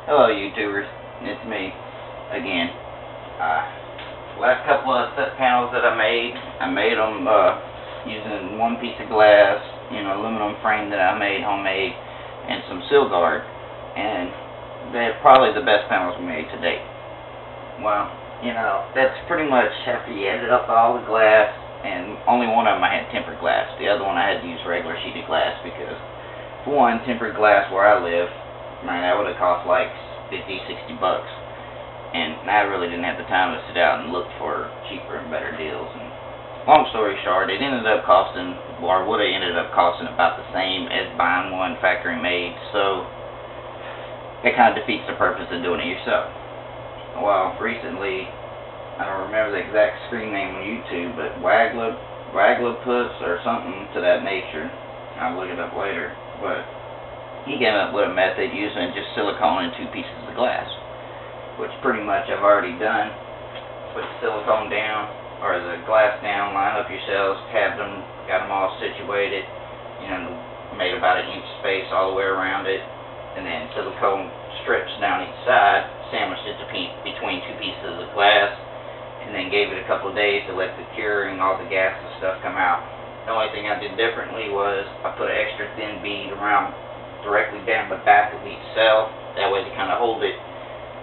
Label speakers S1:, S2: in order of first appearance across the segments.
S1: Hello YouTubers, it's me again. Last couple of set panels that I made them using one piece of glass, aluminum frame that I made homemade, and some seal guard, and they're probably the best panels we made to date. Well, that's pretty much after you added up all the glass, and only one of them I had tempered glass. The other one I had to use regular sheeted glass because, for one, tempered glass where I live, man, that would have cost like $50-60 bucks, and I really didn't have the time to sit out and look for cheaper and better deals. And long story short, it ended up costing, or would have ended up costing, about the same as buying one factory made. So it kind of defeats the purpose of doing it yourself. Well, recently, I don't remember the exact screen name on YouTube, but wranglepuss or something to that nature. I'll look it up later, but he came up with a method using just silicone and 2 pieces of glass, which pretty much I've already done. Put the silicone down, or the glass down, line up your cells, tabbed them, got them all situated, made about 1 inch space all the way around it, and then silicone strips down each side, sandwiched it between 2 pieces of glass, and then gave it a couple of days to let the cure and all the gas and stuff come out. The only thing I did differently was I put an extra thin bead around directly down the back of each cell. That way to kind of hold it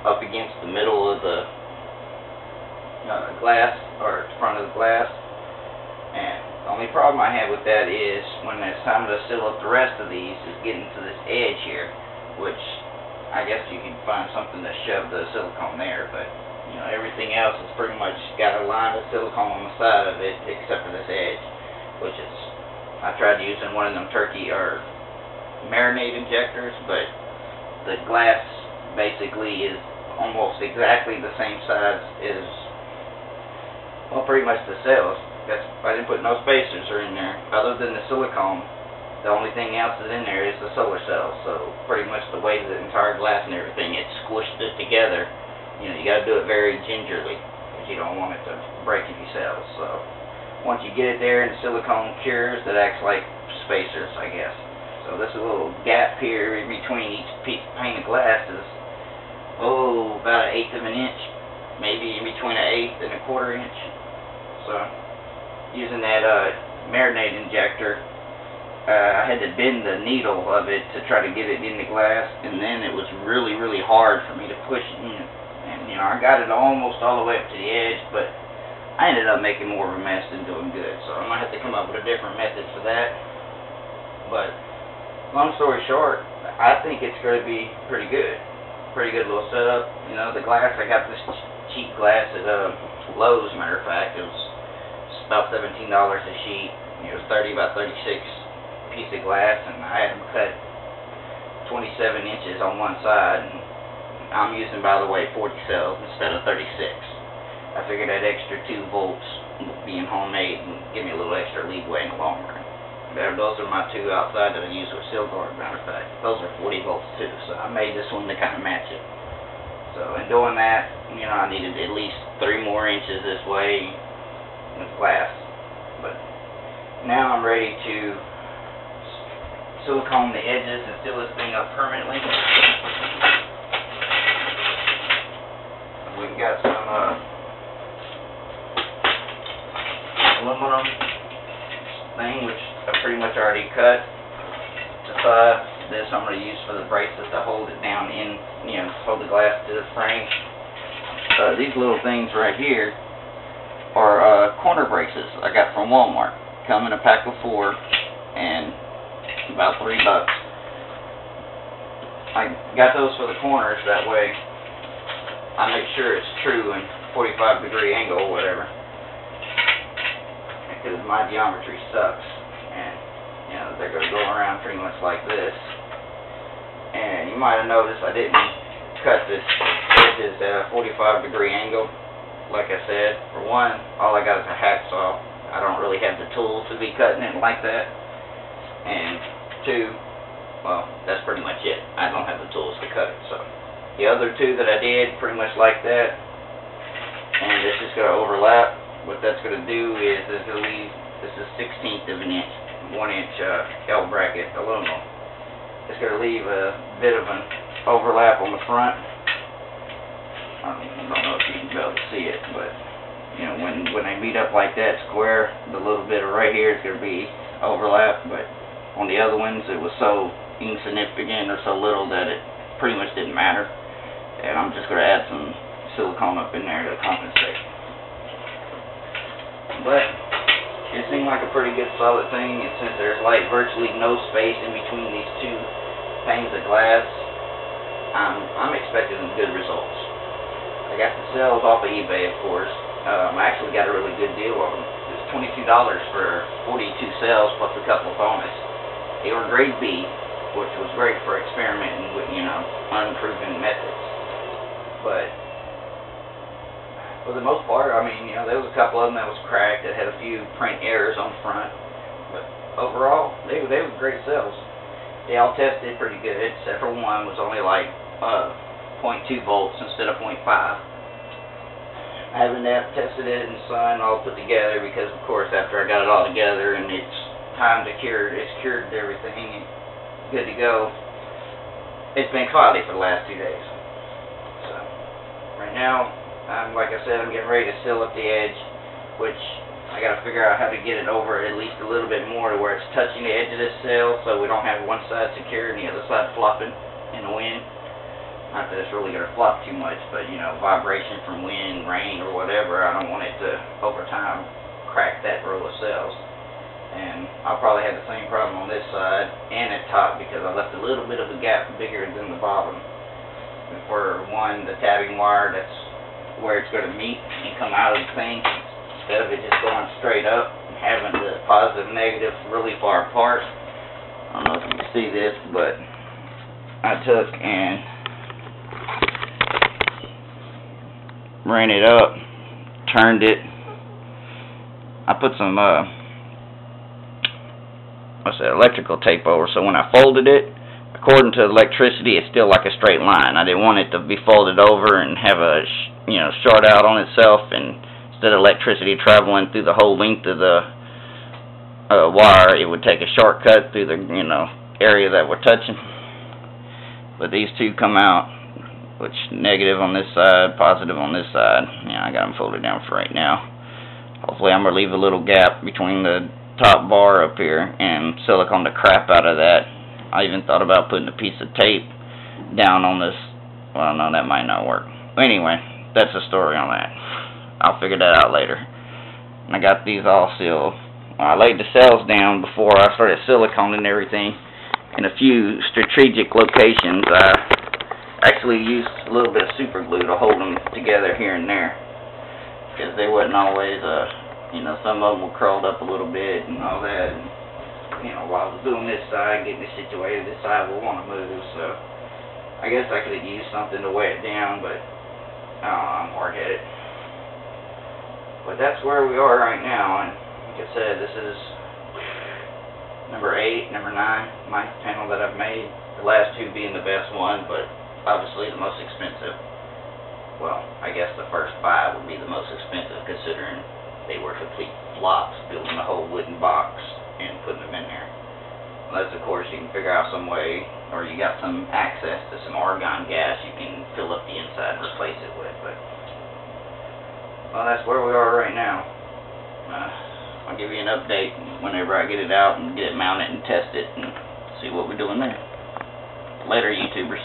S1: up against the middle of the glass, or front of the glass. And the only problem I have with that is when it's time to seal up the rest of these is getting to this edge here, which I guess you could find something to shove the silicone there, but everything else is pretty much got a line of silicone on the side of it except for this edge, which is, I tried using one of them turkey or marinade injectors, but the glass basically is almost exactly the same size as, well, pretty much the cells. I didn't put no spacers in there other than the silicone. The only thing else that's in there is the solar cells. So pretty much the way the entire glass and everything, it squished it together. You got to do it very gingerly because you don't want it to break any cells. So once you get it there and the silicone cures, that acts like spacers, I guess. So this little gap here in between each pane of glass is, about 1/8 of an inch, maybe in between 1/8 and 1/4 inch. So using that marinade injector, I had to bend the needle of it to try to get it in the glass, and then it was really, really hard for me to push it in. And I got it almost all the way up to the edge, but I ended up making more of a mess than doing good. So I might have to come up with a different method for that. But long story short, I think it's going to be pretty good. Pretty good little setup. The glass, I got this cheap glass at Lowe's, matter of fact. It was about $17 a sheet. It was about 36 piece of glass, and I had them cut 27 inches on one side. And I'm using, by the way, 40 cells instead of 36. I figured that extra 2 volts being homemade and give me a little extra leeway in the long run. Those are my 2 outside that I use with seal guard, matter of fact. Those are 40 volts too, so I made this one to kind of match it. So in doing that, I needed at least 3 more inches this way with glass. But now I'm ready to silicone the edges and seal this thing up permanently. We've got some aluminum thing, which I pretty much already cut to size. This I'm going to use for the braces to hold it down in, hold the glass to the frame. These little things right here are corner braces I got from Walmart. Come in a pack of 4 and about $3. I got those for the corners, that way I make sure it's true and 45-degree angle or whatever, because my geometry sucks, and they're going to go around pretty much like this. And you might have noticed I didn't cut this edges at a 45-degree angle. Like I said, for one, all I got is a hacksaw. I don't really have the tools to be cutting it like that. And 2, well, that's pretty much it. I don't have the tools to cut it. So the other 2 that I did, pretty much like that. And this is going to overlap. What that's going to do is it's going to leave, this is 1/16 of an inch, 1 inch L bracket aluminum. It's going to leave a bit of an overlap on the front. I don't know if you can be able to see it, but you know, when they meet up like that square, the little bit of right here is going to be overlap, but on the other ones it was so insignificant or so little that it pretty much didn't matter. And I'm just going to add some silicone up in there to compensate. But it seemed like a pretty good solid thing, and since there's like virtually no space in between these two panes of glass, I'm expecting some good results. I got the cells off of eBay, of course. I actually got a really good deal on them. It was $22 for 42 cells plus a couple of bonus. They were grade B, which was great for experimenting with, you know, unproven methods. But for the most part, I mean, you know, there was a couple of them that was cracked, that had a few print errors on the front. But overall, they were great cells. They all tested pretty good, except for one was only like 0.2 volts instead of 0.5. I haven't tested it in the sun all put together because, of course, after I got it all together and it's time to cure, it's cured everything and good to go. It's been cloudy for the last 2 days. So right now, like I said, I'm getting ready to seal up the edge, which I got to figure out how to get it over at least a little bit more to where it's touching the edge of this cell, so we don't have one side secure and the other side flopping in the wind. Not that it's really going to flop too much, but you know, vibration from wind, rain, or whatever, I don't want it to, over time, crack that row of cells. And I'll probably have the same problem on this side and at top because I left a little bit of a gap bigger than the bottom. And for one, the tabbing wire, that's where it's going to meet and come out of the thing, instead of it just going straight up and having the positive and negative really far apart. I don't know if you can see this, but I took and ran it up, turned it. I put some electrical tape over, so when I folded it, according to electricity, it's still like a straight line. I didn't want it to be folded over and have a short out on itself, and instead of electricity traveling through the whole length of the wire, it would take a shortcut through the area that we're touching. But these two come out, which negative on this side, positive on this side. Yeah, I got them folded down for right now. Hopefully I'm going to leave a little gap between the top bar up here and silicone the crap out of that. I even thought about putting a piece of tape down on this. Well, no, that might not work. Anyway, that's the story on that. I'll figure that out later. And I got these all sealed. I laid the cells down before I started siliconing everything in a few strategic locations. I actually used a little bit of super glue to hold them together here and there, because they wasn't always, some of them were curled up a little bit and all that. And, while I was doing this side, getting it situated, this side will want to move, so I guess I could have used something to weigh it down, but I'm hard-headed. But that's where we are right now, and like I said, this is number 8, number 9, my panel that I've made. The last two being the best one, but obviously the most expensive. Well, I guess the first 5 would be the most expensive, considering they were complete flops, building a whole wooden box and putting them in there. Unless, of course, you can figure out some way, or you got some access to some argon gas you can fill up the inside and replace it with. But well, that's where we are right now. I'll give you an update whenever I get it out and get it mounted and test it and see what we're doing there. Later, YouTubers.